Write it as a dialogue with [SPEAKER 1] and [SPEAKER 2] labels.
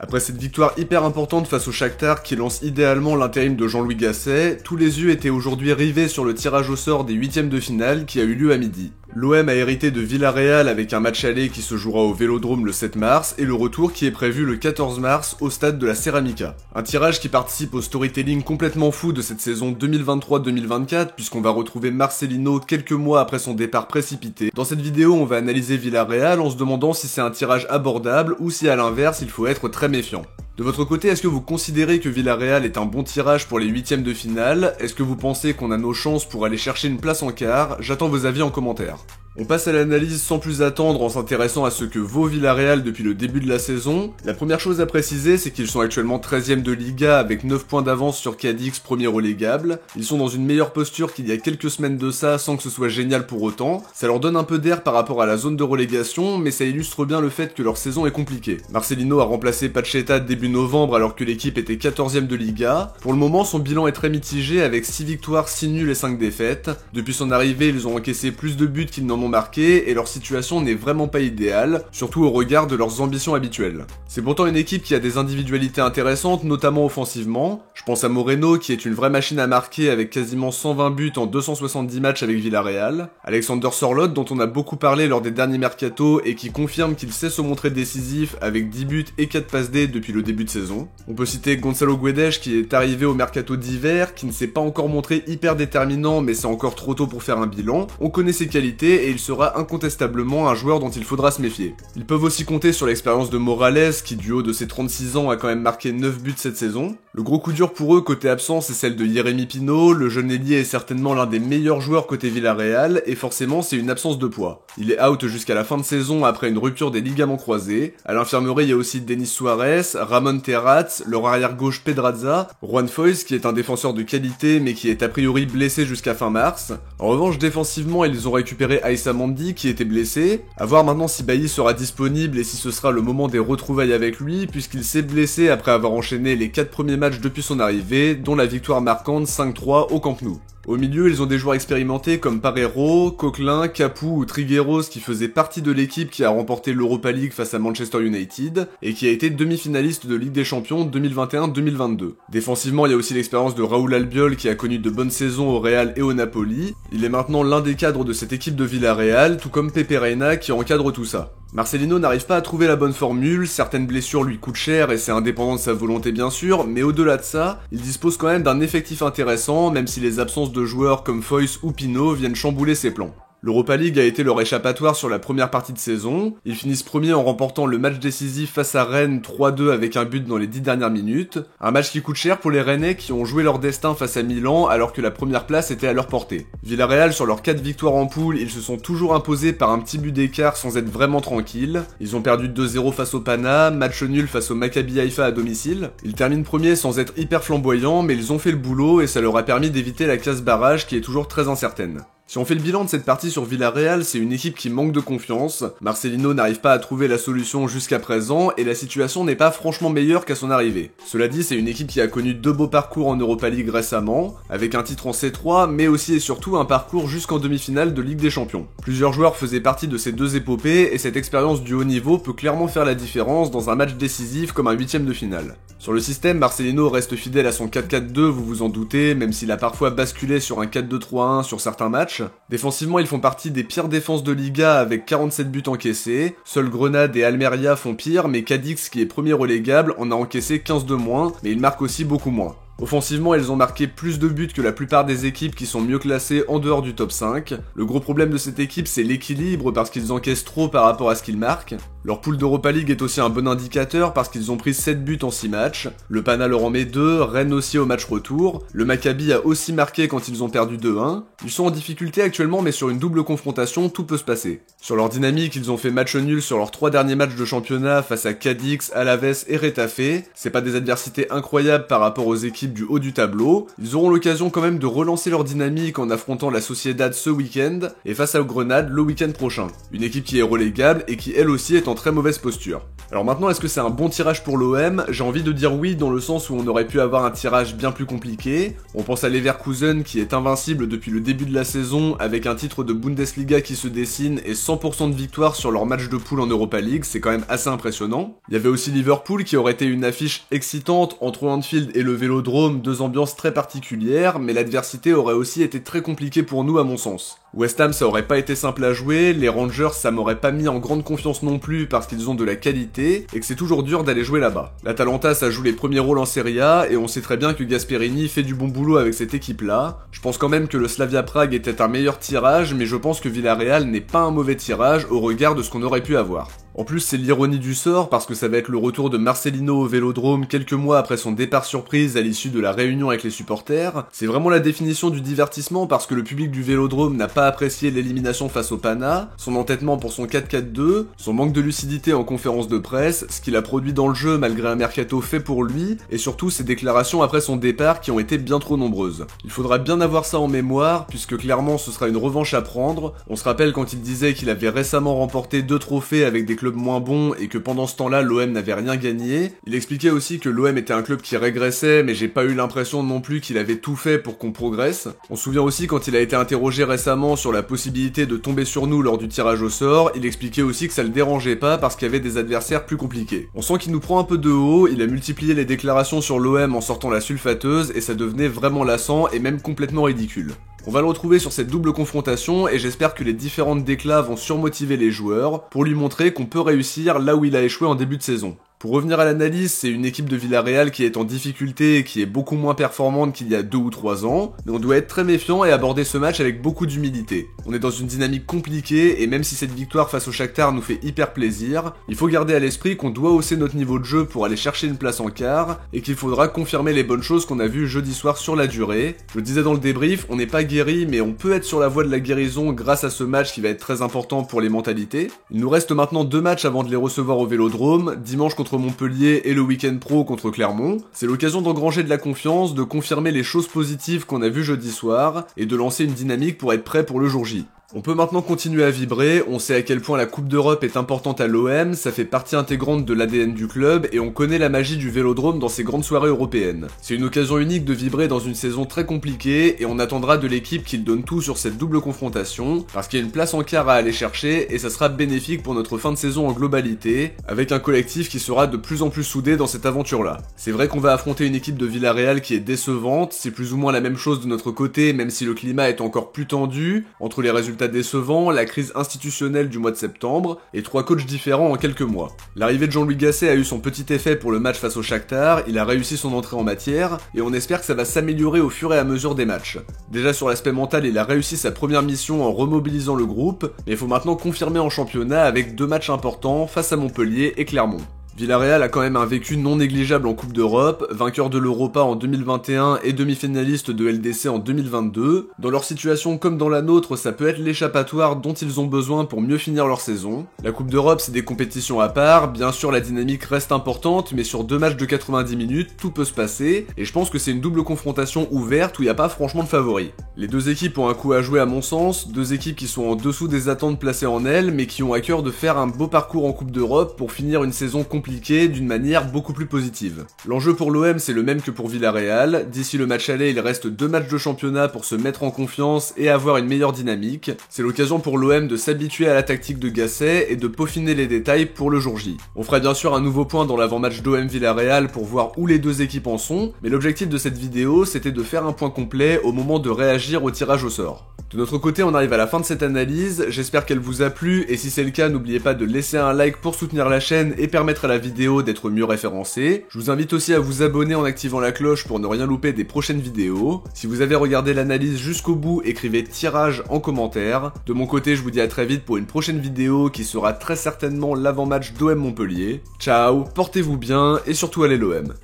[SPEAKER 1] Après cette victoire hyper importante face au Shakhtar qui lance idéalement l'intérim de Jean-Louis Gasset, tous les yeux étaient aujourd'hui rivés sur le tirage au sort des huitièmes de finale qui a eu lieu à midi. L'OM a hérité de Villarreal avec un match aller qui se jouera au Vélodrome le 7 mars et le retour qui est prévu le 14 mars au stade de la Ceramica. Un tirage qui participe au storytelling complètement fou de cette saison 2023-2024 puisqu'on va retrouver Marcelino quelques mois après son départ précipité. Dans cette vidéo, on va analyser Villarreal en se demandant si c'est un tirage abordable ou si à l'inverse il faut être très méfiant. De votre côté, est-ce que vous considérez que Villarreal est un bon tirage pour les huitièmes de finale? Est-ce que vous pensez qu'on a nos chances pour aller chercher une place en quart? J'attends vos avis en commentaire. On passe à l'analyse sans plus attendre en s'intéressant à ce que vaut Villarreal depuis le début de la saison. La première chose à préciser, c'est qu'ils sont actuellement 13e de Liga avec 9 points d'avance sur Cadix, premier relégable. Ils sont dans une meilleure posture qu'il y a quelques semaines de ça sans que ce soit génial pour autant. Ça leur donne un peu d'air par rapport à la zone de relégation, mais ça illustre bien le fait que leur saison est compliquée. Marcelino a remplacé Pacheta début novembre alors que l'équipe était 14e de Liga. Pour le moment, son bilan est très mitigé avec 6 victoires, 6 nuls et 5 défaites. Depuis son arrivée, ils ont encaissé plus de buts qu'ils n'en ont marqué et leur situation n'est vraiment pas idéale, surtout au regard de leurs ambitions habituelles. C'est pourtant une équipe qui a des individualités intéressantes, notamment offensivement. Je pense à Moreno qui est une vraie machine à marquer avec quasiment 120 buts en 270 matchs avec Villarreal. Alexander Sørloth dont on a beaucoup parlé lors des derniers mercato et qui confirme qu'il sait se montrer décisif avec 10 buts et 4 passes D depuis le début de saison. On peut citer Gonçalo Guedes qui est arrivé au mercato d'hiver, qui ne s'est pas encore montré hyper déterminant mais c'est encore trop tôt pour faire un bilan. On connaît ses qualités et il sera incontestablement un joueur dont il faudra se méfier. Ils peuvent aussi compter sur l'expérience de Morales qui du haut de ses 36 ans a quand même marqué 9 buts cette saison. Le gros coup dur pour eux côté absence c'est celle de Jérémy Pino, le jeune ailier est certainement l'un des meilleurs joueurs côté Villarreal et forcément c'est une absence de poids. Il est out jusqu'à la fin de saison après une rupture des ligaments croisés. À l'infirmerie il y a aussi Denis Suarez, Ramon Terratz, leur arrière gauche Pedraza, Juan Foyce qui est un défenseur de qualité mais qui est a priori blessé jusqu'à fin mars. En revanche défensivement ils ont récupéré Aïssa Mandi qui était blessé. À voir maintenant si Bailly sera disponible et si ce sera le moment des retrouvailles avec lui puisqu'il s'est blessé après avoir enchaîné les 4 premiers matchs depuis son arrivée, dont la victoire marquante 5-3 au Camp Nou. Au milieu, ils ont des joueurs expérimentés comme Parreiro, Coquelin, Capoue ou Trigueros qui faisaient partie de l'équipe qui a remporté l'Europa League face à Manchester United et qui a été demi-finaliste de Ligue des Champions 2021-2022. Défensivement, il y a aussi l'expérience de Raúl Albiol qui a connu de bonnes saisons au Real et au Napoli. Il est maintenant l'un des cadres de cette équipe de Villarreal, tout comme Pepe Reina qui encadre tout ça. Marcelino n'arrive pas à trouver la bonne formule, certaines blessures lui coûtent cher et c'est indépendant de sa volonté bien sûr, mais au-delà de ça, il dispose quand même d'un effectif intéressant même si les absences de joueurs comme Foyce ou Pino viennent chambouler ses plans. L'Europa League a été leur échappatoire sur la première partie de saison. Ils finissent premiers en remportant le match décisif face à Rennes 3-2 avec un but dans les 10 dernières minutes. Un match qui coûte cher pour les Rennais qui ont joué leur destin face à Milan alors que la première place était à leur portée. Villarreal, sur leurs 4 victoires en poule, ils se sont toujours imposés par un petit but d'écart sans être vraiment tranquilles. Ils ont perdu 2-0 face au Pana, match nul face au Maccabi Haïfa à domicile. Ils terminent premiers sans être hyper flamboyants mais ils ont fait le boulot et ça leur a permis d'éviter la case barrage qui est toujours très incertaine. Si on fait le bilan de cette partie sur Villarreal, c'est une équipe qui manque de confiance. Marcelino n'arrive pas à trouver la solution jusqu'à présent et la situation n'est pas franchement meilleure qu'à son arrivée. Cela dit, c'est une équipe qui a connu 2 beaux parcours en Europa League récemment, avec un titre en C3, mais aussi et surtout un parcours jusqu'en demi-finale de Ligue des Champions. Plusieurs joueurs faisaient partie de ces 2 épopées et cette expérience du haut niveau peut clairement faire la différence dans un match décisif comme un 8ème de finale. Sur le système, Marcelino reste fidèle à son 4-4-2, vous vous en doutez, même s'il a parfois basculé sur un 4-2-3-1 sur certains matchs. Défensivement, ils font partie des pires défenses de Liga avec 47 buts encaissés. Seuls Grenade et Almeria font pire, mais Cadix, qui est premier relégable, en a encaissé 15 de moins, mais il marque aussi beaucoup moins. Offensivement, ils ont marqué plus de buts que la plupart des équipes qui sont mieux classées en dehors du top 5. Le gros problème de cette équipe, c'est l'équilibre parce qu'ils encaissent trop par rapport à ce qu'ils marquent. Leur pool d'Europa League est aussi un bon indicateur parce qu'ils ont pris 7 buts en 6 matchs. Le Pana leur en met 2, Rennes aussi au match retour. Le Maccabi a aussi marqué quand ils ont perdu 2-1. Ils sont en difficulté actuellement mais sur une double confrontation, tout peut se passer. Sur leur dynamique, ils ont fait match nul sur leurs 3 derniers matchs de championnat face à Cadix, Alaves et Retafe. C'est pas des adversités incroyables par rapport aux équipes équipes du haut du tableau. Ils auront l'occasion quand même de relancer leur dynamique en affrontant la Sociedad ce week-end et face à Grenade le week-end prochain. Une équipe qui est relégable et qui elle aussi est en très mauvaise posture. Alors maintenant, est-ce que c'est un bon tirage pour l'OM? J'ai envie de dire oui dans le sens où on aurait pu avoir un tirage bien plus compliqué. On pense à Leverkusen qui est invincible depuis le début de la saison avec un titre de Bundesliga qui se dessine et 100% de victoire sur leur match de poule en Europa League, c'est quand même assez impressionnant. Il y avait aussi Liverpool qui aurait été une affiche excitante entre Anfield et le Vélodrome, deux ambiances très particulières, mais l'adversité aurait aussi été très compliquée pour nous à mon sens. West Ham ça aurait pas été simple à jouer, les Rangers ça m'aurait pas mis en grande confiance non plus parce qu'ils ont de la qualité et que c'est toujours dur d'aller jouer là-bas. L'Atalanta ça joue les premiers rôles en Serie A et on sait très bien que Gasperini fait du bon boulot avec cette équipe-là. Je pense quand même que le Slavia Prague était un meilleur tirage, mais je pense que Villarreal n'est pas un mauvais tirage au regard de ce qu'on aurait pu avoir. En plus, c'est l'ironie du sort parce que ça va être le retour de Marcelino au Vélodrome quelques mois après son départ surprise à l'issue de la réunion avec les supporters. C'est vraiment la définition du divertissement parce que le public du Vélodrome n'a pas apprécié l'élimination face au Pana, son entêtement pour son 4-4-2, son manque de lucidité en conférence de presse, ce qu'il a produit dans le jeu malgré un mercato fait pour lui, et surtout ses déclarations après son départ qui ont été bien trop nombreuses. Il faudra bien avoir ça en mémoire puisque clairement ce sera une revanche à prendre. On se rappelle quand il disait qu'il avait récemment remporté 2 trophées avec des club moins bon et que pendant ce temps-là l'OM n'avait rien gagné. Il expliquait aussi que l'OM était un club qui régressait, mais j'ai pas eu l'impression non plus qu'il avait tout fait pour qu'on progresse. On se souvient aussi quand il a été interrogé récemment sur la possibilité de tomber sur nous lors du tirage au sort, il expliquait aussi que ça le dérangeait pas parce qu'il y avait des adversaires plus compliqués. On sent qu'il nous prend un peu de haut, il a multiplié les déclarations sur l'OM en sortant la sulfateuse et ça devenait vraiment lassant et même complètement ridicule. On va le retrouver sur cette double confrontation et j'espère que les différentes déclats vont surmotiver les joueurs pour lui montrer qu'on peut réussir là où il a échoué en début de saison. Pour revenir à l'analyse, c'est une équipe de Villarreal qui est en difficulté et qui est beaucoup moins performante qu'il y a 2 ou 3 ans, mais on doit être très méfiant et aborder ce match avec beaucoup d'humilité. On est dans une dynamique compliquée et même si cette victoire face au Shakhtar nous fait hyper plaisir, il faut garder à l'esprit qu'on doit hausser notre niveau de jeu pour aller chercher une place en quart et qu'il faudra confirmer les bonnes choses qu'on a vues jeudi soir sur la durée. Je le disais dans le débrief, on n'est pas guéri mais on peut être sur la voie de la guérison grâce à ce match qui va être très important pour les mentalités. Il nous reste maintenant 2 matchs avant de les recevoir au Vélodrome, dimanche contre Montpellier et le week-end pro contre Clermont. C'est l'occasion d'engranger de la confiance, de confirmer les choses positives qu'on a vues jeudi soir et de lancer une dynamique pour être prêt pour le jour J. On peut maintenant continuer à vibrer, on sait à quel point la Coupe d'Europe est importante à l'OM, ça fait partie intégrante de l'ADN du club et on connaît la magie du Vélodrome dans ces grandes soirées européennes. C'est une occasion unique de vibrer dans une saison très compliquée et on attendra de l'équipe qu'il donne tout sur cette double confrontation parce qu'il y a une place en quart à aller chercher et ça sera bénéfique pour notre fin de saison en globalité avec un collectif qui sera de plus en plus soudé dans cette aventure-là. C'est vrai qu'on va affronter une équipe de Villarreal qui est décevante, c'est plus ou moins la même chose de notre côté même si le climat est encore plus tendu entre les résultats décevant, la crise institutionnelle du mois de septembre et 3 coachs différents en quelques mois. L'arrivée de Jean-Louis Gasset a eu son petit effet pour le match face au Shakhtar, il a réussi son entrée en matière et on espère que ça va s'améliorer au fur et à mesure des matchs. Déjà sur l'aspect mental, il a réussi sa première mission en remobilisant le groupe, mais il faut maintenant confirmer en championnat avec 2 matchs importants face à Montpellier et Clermont. Villarreal a quand même un vécu non négligeable en Coupe d'Europe, vainqueur de l'Europa en 2021 et demi-finaliste de LDC en 2022. Dans leur situation comme dans la nôtre, ça peut être l'échappatoire dont ils ont besoin pour mieux finir leur saison. La Coupe d'Europe, c'est des compétitions à part, bien sûr la dynamique reste importante, mais sur 2 matchs de 90 minutes, tout peut se passer, et je pense que c'est une double confrontation ouverte où il n'y a pas franchement de favoris. Les 2 équipes ont un coup à jouer à mon sens, 2 équipes qui sont en dessous des attentes placées en elles, mais qui ont à cœur de faire un beau parcours en Coupe d'Europe pour finir une saison compliquée d'une manière beaucoup plus positive. L'enjeu pour l'OM c'est le même que pour Villarreal, d'ici le match aller il reste 2 matchs de championnat pour se mettre en confiance et avoir une meilleure dynamique. C'est l'occasion pour l'OM de s'habituer à la tactique de Gasset et de peaufiner les détails pour le jour J. On fera bien sûr un nouveau point dans l'avant-match d'OM Villarreal pour voir où les 2 équipes en sont, mais l'objectif de cette vidéo c'était de faire un point complet au moment de réagir au tirage au sort. De notre côté, on arrive à la fin de cette analyse, j'espère qu'elle vous a plu et si c'est le cas, n'oubliez pas de laisser un like pour soutenir la chaîne et permettre à la vidéo d'être mieux référencée. Je vous invite aussi à vous abonner en activant la cloche pour ne rien louper des prochaines vidéos. Si vous avez regardé l'analyse jusqu'au bout, écrivez tirage en commentaire. De mon côté, je vous dis à très vite pour une prochaine vidéo qui sera très certainement l'avant-match d'OM Montpellier. Ciao, portez-vous bien et surtout allez l'OM.